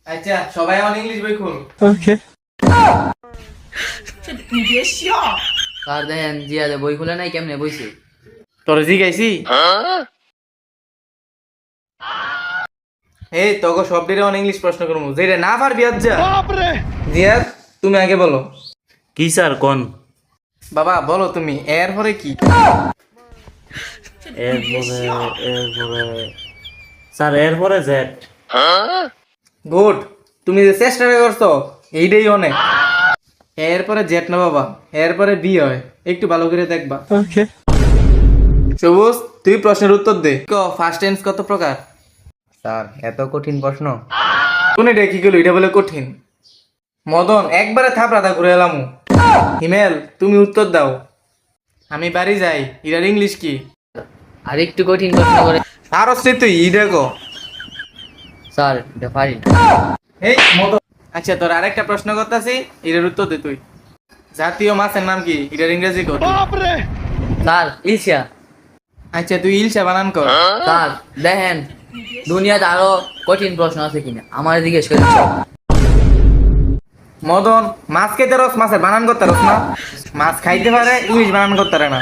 আচ্ছা সবাই আমার ইংলিশ বই খুল। Okay. স্যার দেখেন জিয়াদে বই খুলে নাই কেমনে বইছে। তোর জিগাইছি এই তোকে সব দিলে অন ইংলিশ প্রশ্ন করবো যেটা না পারবি আজ যা। জিয়াদ তুমি আগে বলো। কি স্যার কোন? বাবা বলো তুমি এর পরে কি? এরপরে স্যার এরপরে জেড। গুড, তুমি যে চেষ্টাটা করছো এইটাই অনেক। এরপরে জেট না বাবা, এরপরে বি হয়, একটু ভালো করে দেখবা। Okay. সবুজ তুই প্রশ্নের উত্তর দে। ফার্স্ট টেন্স কত প্রকার? স্যার এত কঠিন প্রশ্ন। কোন এটা কি গেল, এটা বলে কঠিন। মদন একবারে থাপড়াটা ঘুরে এলাম। হিমেল তুমি উত্তর দাও। আমি বাড়ি যাই। এটার ইংলিশ কি? আর একটু কঠিন প্রশ্ন করে। আর হচ্ছে তুই ই দেখো। স্যার এটা পারি না। এই মদন, আচ্ছা তোর আরেকটা প্রশ্ন করতেছি, এটার উত্তর দে তুই। জাতীয় মাছের নাম কি? এটার ইংরেজি কর। স্যার ইলশা। আচ্ছা তুই ইলশা বানান কর। স্যার দেখেন দুনিয়াতে আরো কঠিন প্রশ্ন আছে কিনা আমার জিজ্ঞেস করে। মদন মাছ খেতে রস, মাছের বানান করতে রস না। মাছ খাইতে পারে, ইংলিশ বানান করতে পারে না।